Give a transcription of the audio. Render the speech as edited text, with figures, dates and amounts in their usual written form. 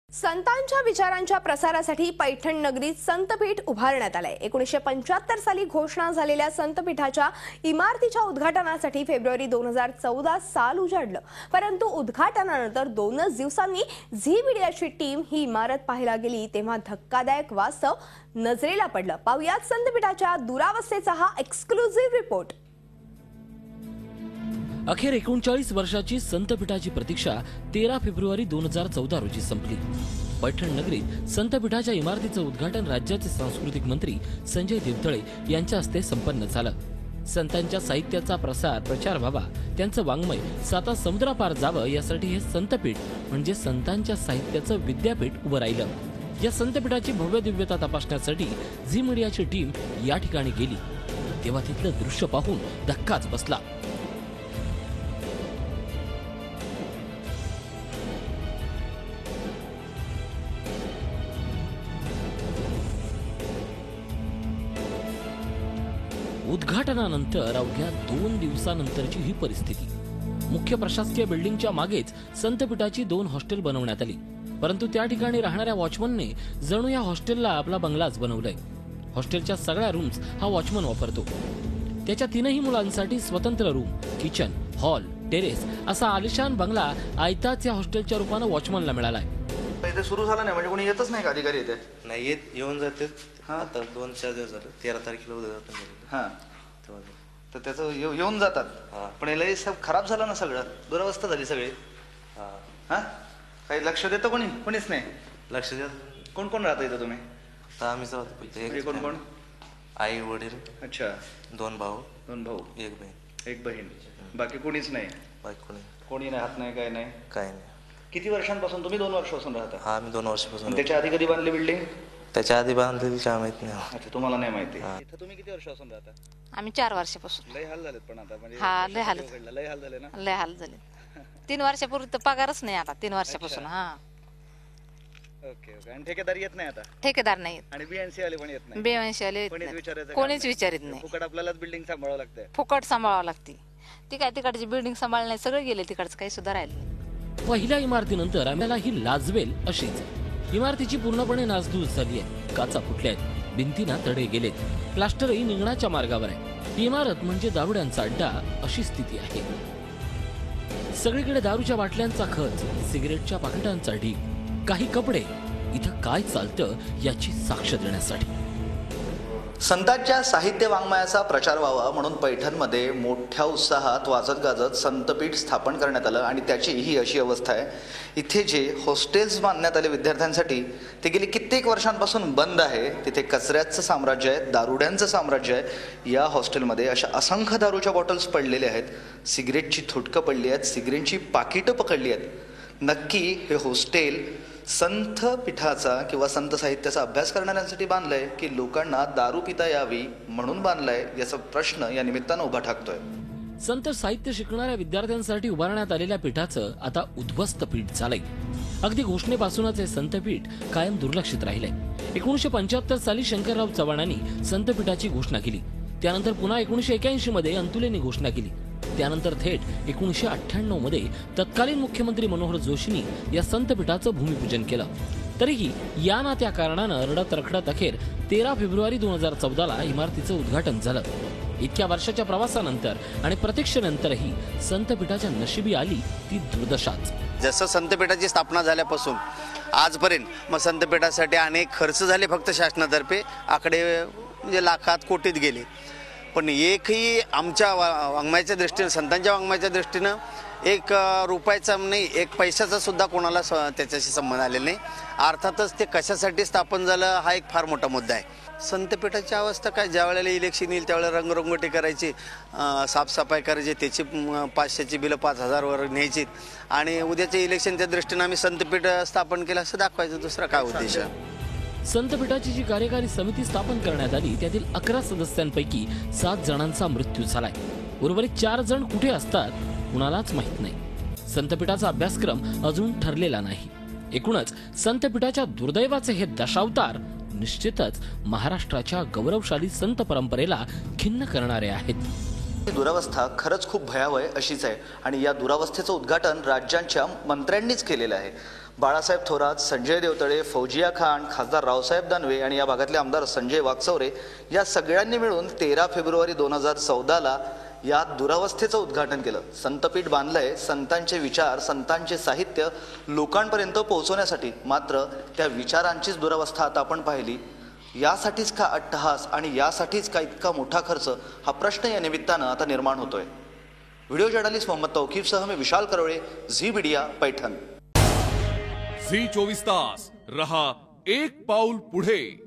संतांच्या विचारांच्या प्रसारासाठी पैठण नगरीत संतपीठ उभारण्यात आलंय। 1975 साली घोषणा झालेल्या संतपीठाच्या इमारतीच्या उद्घाटनासाठी फेब्रुवारी 2014 साल उजाडलं, परंतु उद्घाटनानंतर 2च दिवसांनी झी मीडियाची टीम ही इमारत पाहायला गेली तेव्हा धक्कादायक वास्तव नजरेला पडलं। पाहुयात संतपीठाच्या दुरावस्थेचा हा एक्सक्लुझिव्ह रिपोर्ट। अखेर 39 वर्षाची संतपीठाची प्रतीक्षा 13 फेब्रुवारी 2014 रोजी संपली। पैठण नगरीत संतपीठाच्या इमारतीचं उद्घाटन राज्याचे सांस्कृतिक मंत्री संजय देवतळे यांच्या हस्ते संपन्न झालं। संतांच्या साहित्याचा प्रचार व्हावा, त्यांचं वाङ्मय साता समुद्रापार जावं यासाठी हे संतपीठ म्हणजे संतांच्या साहित्याचं विद्यापीठ उभं राहिलं। या संतपीठाची भव्य दिव्यता तपासण्यासाठी झी मीडियाची टीम या ठिकाणी गेली तेव्हा तिथलं दृश्य पाहून धक्काच बसला। उद्घाटनानंतर अवघ्या 2 दिवसानंतरची ही परिस्थिती। मुख्य प्रशासकीय बिल्डिंगच्या मागेच संतपीठाची 2 हॉस्टेल बनवण्यात आली, परंतु त्या ठिकाणी राहणाऱ्या वॉचमनने जणू या हॉस्टेलला आपला बंगलाच बनवलाय। हॉस्टेलच्या सगळ्या रूम्स हा वॉचमन वापरतो। त्याच्या 3ही मुलांसाठी स्वतंत्र रूम, किचन, हॉल, टेरेस असा आलिशान बंगला आयताच या हॉस्टेलच्या रूपाने वॉचमनला मिळालाय। इथे सुरू झालं नाही म्हणजे कोणी येतच नाही का? अधिकारी येते नाही येऊन जाते। आता 2-4 दिवस झाले, 13 तारखेला उद्या जातात। हां, तर त्याचं येऊन जातात। पण लय सब खराब झालं ना, सगळं दुरावस्था झाली सगळी। हां, काही लक्ष देतं कोणीच नाही लक्ष देत। कोण कोण राहतं इथं तुम्ही? आता आम्हीच राहतो। कोण कोण? आई वडील, अच्छा, 2 भाऊ, 2 भाऊ, 1 बहीण। बाकी कोणीच नाही? बाकी कोणी नाही, हात नाही, काय नाही, काय नाही। किती वर्षांपासून? तुम्ही 2 वर्षापासून राहता? हा, मी 2 वर्षापासून। त्याच्या आधी कधी बांधली बिल्डिंग? त्याच्या आधी बांधलेली काय माहित नाही। अच्छा, तुम्हाला नाही माहिती। इथं तुम्ही किती वर्षापासून राहता? आम्ही 4 वर्षापासून। लय हाल झालेत पण आता म्हणजे हा, लय हाल झाले ना? लय हाल झाले। 3 वर्षापूर्वी तर पगारच नाही आता 3 वर्षापासून। हा, ओके ओके। आणि ठेकेदार येत नाही आता? ठेकेदार नाही, आणि बीएनसी वाले पण येत नाही? बीएनसी वाले कोणीच विचारित नाही। फुकट आपल्यालाच बिल्डिंग सांभाळावं लागतं? फुकट सांभाळावं लागते। ती काय तिकडची बिल्डिंग सांभाळणे सगळे गेले, तिकडचं काही सुद्धा राहिलं नाही। पहिल्या इमारतीनंतर आम्हाला ही लाजवेल अशीच इमारतीची पूर्णपणे नासधूस झाली आहे। काचा फुटल्या आहेत, भिंतींना तडे गेलेत, प्लास्टरही निघण्याच्या मार्गावर आहे। ही इमारत म्हणजे दारुड्यांचा अड्डा अशी स्थिती आहे। सगळीकडे दारूच्या बाटल्यांचा खच, सिगरेटच्या पाकिटांचा ढीग, काही कपडे। इथं काय चालतं याची साक्ष देण्यासाठी संतांच्या साहित्य वाङ्मयाचा प्रचार व्हावा म्हणून पैठणमध्ये मोठ्या उत्साहात वाजत गाजत संतपीठ स्थापन करण्यात आलं। आणि त्याची ही अशी अवस्था आहे, इथे जे हॉस्टेल्स बांधण्यात आले विद्यार्थ्यांसाठी ते गेली कित्येक वर्षांपासून बंद आहे। तिथे कचऱ्याचं साम्राज्य आहे, दारुड्यांचं साम्राज्य आहे। या हॉस्टेलमध्ये अशा असंख्य दारूच्या बॉटल्स पडलेल्या आहेत, सिगरेटची थुटकं पडली आहेत, सिगरेटची पाकिटं पकडली आहेत। नक्की हे हॉस्टेल संत पीठाचा किंवा संत साहित्याचा अभ्यास करणाऱ्यांसाठी बांधलंय की लोकांना दारू पिता यावी म्हणून बांधलंय, याचा प्रश्न या निमित्तानं उभा ठाकतोय। संत साहित्य शिकणाऱ्या विद्यार्थ्यांसाठी उभारण्यात आलेल्या पीठाचं आता उद्ध्वस्त पीठ झालंय। अगदी घोषणेपासूनच हे संतपीठ कायम दुर्लक्षित राहिलंय। 1975 साली शंकरराव चव्हाणांनी संतपीठाची घोषणा केली, त्यानंतर पुन्हा 1981 मध्ये अंतुलेंनी घोषणा केली, त्यानंतर थेट 1998 मध्ये तत्कालीन मुख्यमंत्री मनोहर जोशींनी या संतपीठाचं भूमिपूजन केलं। तरीही या ना त्या कारणानं रडत रखडत अखेर 13 फेब्रुवारी 2014ला इमारतीचं उद्घाटन झालं। इतक्या वर्षाच्या प्रवासानंतर आणि प्रतीक्षेनंतरही संतपीठाच्या नशिबी आली ती दुर्दशाच। जसं संतपीठाची स्थापना झाल्यापासून आजपर्यंत मग संतपीठासाठी अनेक खर्च झाले, फक्त शासनातर्फे आकडे म्हणजे लाखात कोटीत गेले, पण एकही आमच्या वाङ्मयाच्या दृष्टीनं, संतांच्या वाङ्मयाच्या दृष्टीनं 1 रुपयाचा नाही, 1 पैशाचा सुद्धा कोणाला त्याच्याशी संबंध आलेला नाही। अर्थातच ते कशासाठी स्थापन झालं हा एक फार मोठा मुद्दा आहे। संतपीठाची अवस्था काय, ज्या वेळेला इलेक्शन येईल त्यावेळेला रंगरंगोटी करायची, साफसफाई करायची, त्याची 500ची बिलं 5000 वर न्यायची आणि उद्याच्या इलेक्शनच्या दृष्टीनं आम्ही संतपीठ स्थापन केलं असं दाखवायचं, दुसरा काय उद्देश आहे? संतपीठाची जी कार्यकारी समिती स्थापन करण्यात आली त्यातील 11 सदस्यांपैकी 7 जणांचा मृत्यू झालाय। उर्वरित 4 जण कुठे असतात कुणालाच माहित नाही। संतपीठाचा अभ्यासक्रम अजून ठरलेला नाही। एकूणच संतपीठाच्या दुर्दैवाचे हे दशावतार निश्चितच महाराष्ट्राच्या गौरवशाली संत परंपरेला खिन्न करणारे आहेत। दुरावस्था खरंच खूप भयावह अशीच आहे आणि या दुरावस्थेचं उद्घाटन राज्यांच्या मंत्र्यांनीच केलेलं आहे। बाळासाहेब थोरात, संजय देवतळे, फौजिया खान, खासदार रावसाहेब दानवे आणि या भागातले आमदार संजय वाकचौरे या सगळ्यांनी मिळून 13 फेब्रुवारी 2014ला या दुरावस्थेचं उद्घाटन केलं. संतपीठ बांधलंय संतांचे विचार, संतांचे साहित्य लोकांपर्यंत पोहोचवण्यासाठी. मात्र त्या विचारांचीच दुरावस्था आता आपण पाहिली. यासाठीच का अट्टहास आणि यासाठीच का इतका मोठा खर्च, हा प्रश्न या निमित्तानं आता निर्माण होतोय. व्हिडिओ जर्नलिस्ट मोहम्मद तौकीफसह मी विशाल करवळे, झी मीडिया, पैठण. झी 24 तास रहा एक पाऊल पुढे.